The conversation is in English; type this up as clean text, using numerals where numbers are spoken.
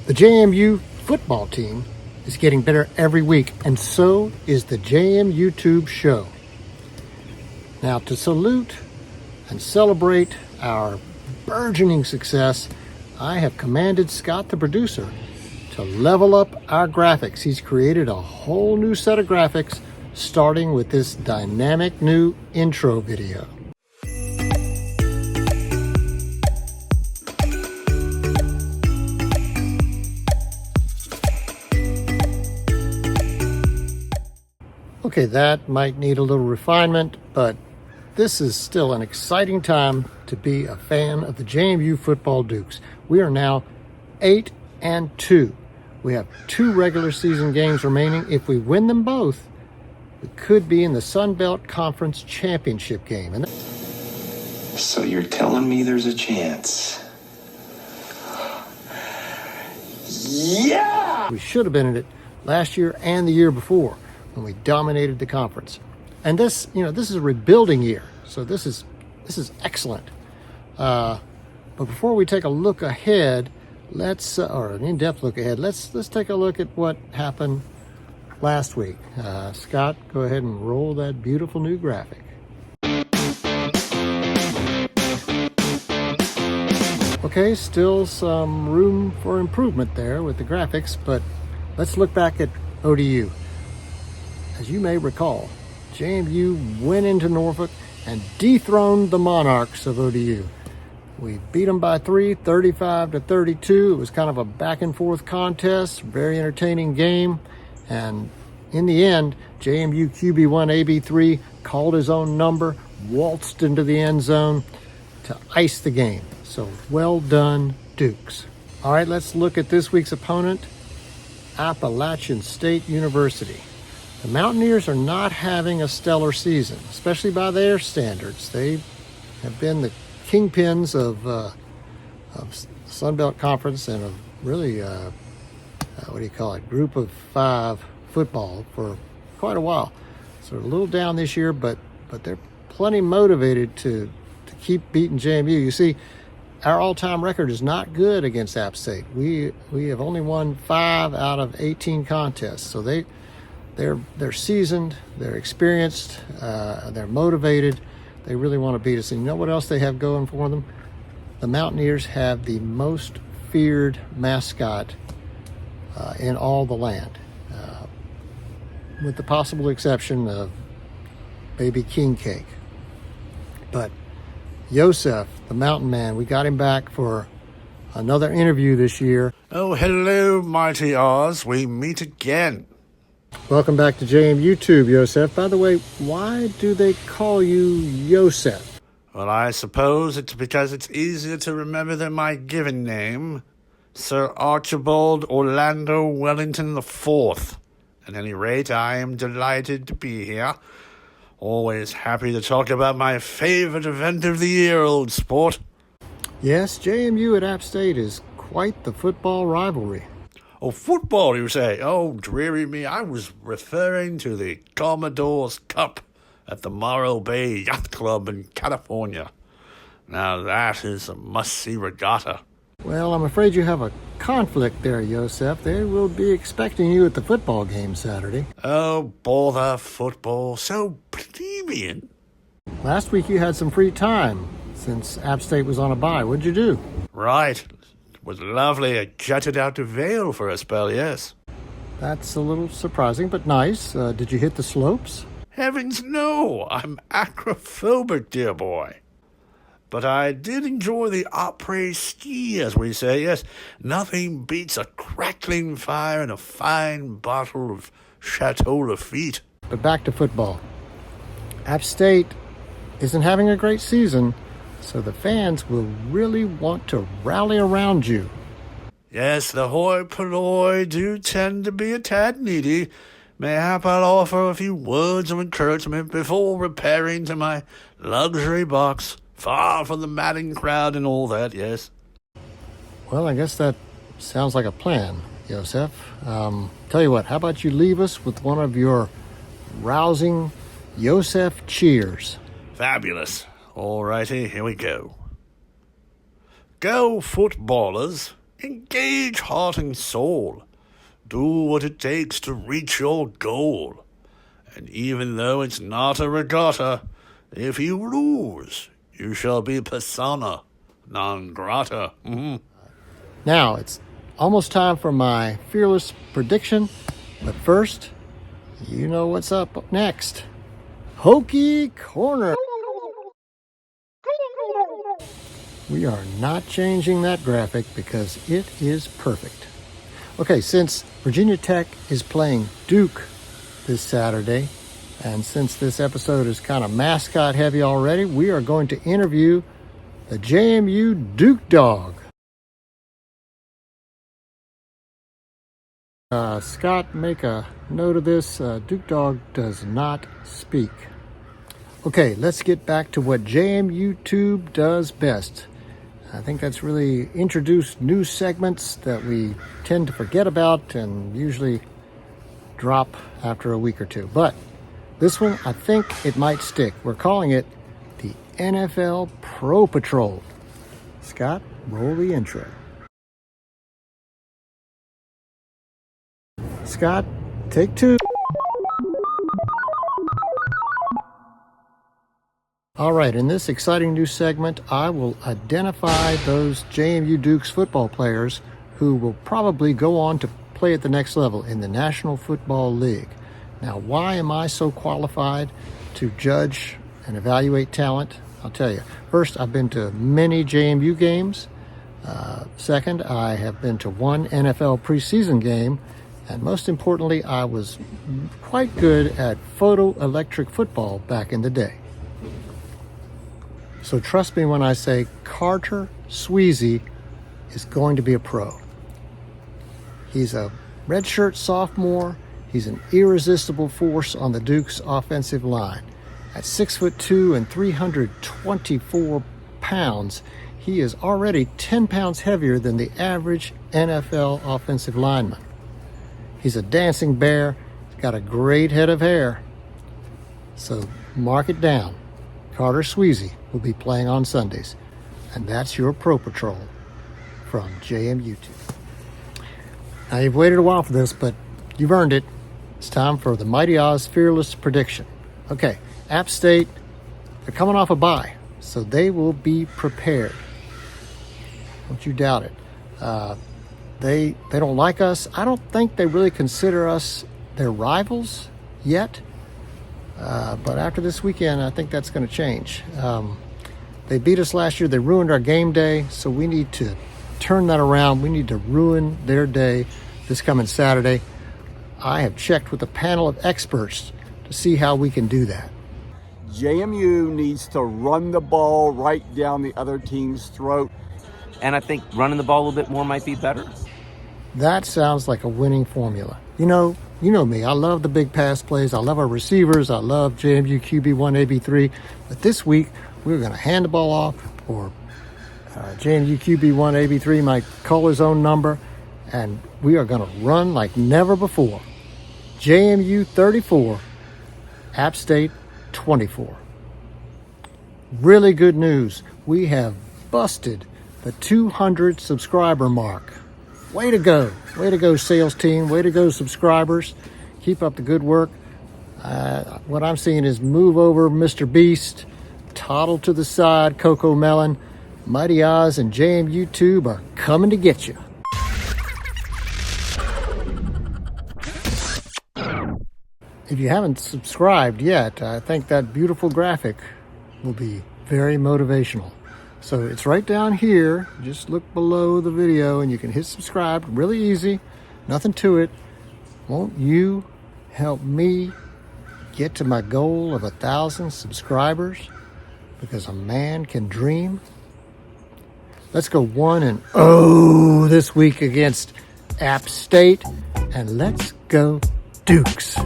The JMU football team is getting better every week, and so is the JMU Tube show. Now, to salute and celebrate our burgeoning success, I have commanded Scott, the producer, to level up our graphics. He's created a whole new set of graphics, starting with this dynamic new intro video. Okay, that might need a little refinement, but this is still an exciting time to be a fan of the JMU football Dukes. We are now 8-2. We have 2 regular season games remaining. If we win them both, we could be in the Sun Belt Conference Championship game. And so you're telling me there's a chance? Yeah! We should have been in it last year and the year before, when we dominated the conference. And this is a rebuilding year, so this is excellent. But before we take a look ahead, or an in-depth look ahead, let's take a look at what happened last week. Scott, go ahead and roll that beautiful new graphic. Okay, still some room for improvement there with the graphics, but let's look back at ODU. As you may recall, JMU went into Norfolk and dethroned the Monarchs of ODU. We beat them by 3, 35-32. It was kind of a back and forth contest, very entertaining game. And in the end, JMU QB1 AB3 called his own number, waltzed into the end zone to ice the game. So well done, Dukes. All right, let's look at this week's opponent, Appalachian State University. The Mountaineers are not having a stellar season, especially by their standards. They have been the kingpins of Sun Belt Conference and of really, group of 5 football for quite a while. So a little down this year, but they're plenty motivated to keep beating JMU. You see, our all-time record is not good against App State. We have only won 5 out of 18 contests, so they're seasoned, they're experienced, they're motivated. They really want to beat us. And you know what else they have going for them? The Mountaineers have the most feared mascot in all the land, with the possible exception of Baby King Cake. But Yosef, the Mountain Man, we got him back for another interview this year. Oh, hello, mighty Oz. We meet again. Welcome back to JMU Tube, Yosef. By the way, why do they call you Yosef? Well, I suppose it's because it's easier to remember than my given name, Sir Archibald Orlando Wellington IV. At any rate, I am delighted to be here. Always happy to talk about my favorite event of the year, old sport. Yes, JMU at App State is quite the football rivalry. Oh, football, you say? Oh, dreary me, I was referring to the Commodore's Cup at the Morro Bay Yacht Club in California. Now that is a must-see regatta. Well, I'm afraid you have a conflict there, Yosef. They will be expecting you at the football game Saturday. Oh, bother football, so plebeian. Last week you had some free time since App State was on a bye. What'd you do? Right. It was lovely. I jetted out to Vail for a spell, yes. That's a little surprising, but nice. Did you hit the slopes? Heavens, no. I'm acrophobic, dear boy. But I did enjoy the après-ski, as we say, yes. Nothing beats a crackling fire and a fine bottle of Chateau Lafite. But back to football. App State isn't having a great season, so the fans will really want to rally around you. Yes, the hoi polloi do tend to be a tad needy. Mayhap I'll offer a few words of encouragement before repairing to my luxury box, far from the madding crowd and all that, yes. Well, I guess that sounds like a plan, Yosef. Tell you what, how about you leave us with one of your rousing Yosef cheers? Fabulous. All righty, here we go. Go, footballers, Engage heart and soul. Do what it takes to reach your goal. And even though it's not a regatta, if you lose, you shall be persona non grata. Now, it's almost time for my fearless prediction, but first, you know what's up next. Hokey Corner. We are not changing that graphic because it is perfect. Okay, since Virginia Tech is playing Duke this Saturday, and since this episode is kind of mascot heavy already, we are going to interview the JMU Duke Dog. Scott, make a note of this. Duke Dog does not speak. Okay, let's get back to what JMU Tube does best. I think that's really introduced new segments that we tend to forget about and usually drop after a week or two. But this one, I think it might stick. We're calling it the NFL Pro Patrol. Scott, roll the intro. Scott, take two. All right, in this exciting new segment, I will identify those JMU Dukes football players who will probably go on to play at the next level in the National Football League. Now, why am I so qualified to judge and evaluate talent? I'll tell you. First, I've been to many JMU games. Second, I have been to one NFL preseason game. And most importantly, I was quite good at photoelectric football back in the day. So trust me when I say Carter Sweezy is going to be a pro. He's a redshirt sophomore. He's an irresistible force on the Duke's offensive line. At 6'2" and 324 pounds, he is already 10 pounds heavier than the average NFL offensive lineman. He's a dancing bear. He's got a great head of hair. So mark it down. Carter Sweezy will be playing on Sundays. And that's your Pro Patrol from JMU. Now, you've waited a while for this, but you've earned it. It's time for the Mighty Oz Fearless Prediction. Okay, App State, they're coming off a bye, so they will be prepared. Don't you doubt it. They don't like us. I don't think they really consider us their rivals yet. But after this weekend, I think that's going to change. They beat us last year. They ruined our game day. So we need to turn that around. We need to ruin their day this coming Saturday. I have checked with a panel of experts to see how we can do that. JMU needs to run the ball right down the other team's throat. And I think running the ball a little bit more might be better. That sounds like a winning formula. You know me. I love the big pass plays. I love our receivers. I love JMU QB1, AB3. But this week, we're going to hand the ball off, or JMU QB1, AB3 might call his own number, and we are going to run like never before. JMU 34, App State 24. Really good news. We have busted the 200 subscriber mark. Way to go. Way to go, sales team. Way to go, subscribers. Keep up the good work. What I'm seeing is move over Mr. Beast, toddle to the side, Coco Melon. Mighty Oz and JMU Tube are coming to get you. If you haven't subscribed yet, I think that beautiful graphic will be very motivational. So it's right down here. Just look below the video and you can hit subscribe. Really easy. Nothing to it. Won't you help me get to my goal of 1,000 subscribers? Because a man can dream. Let's go 1-0 this week against App State. And let's go Dukes.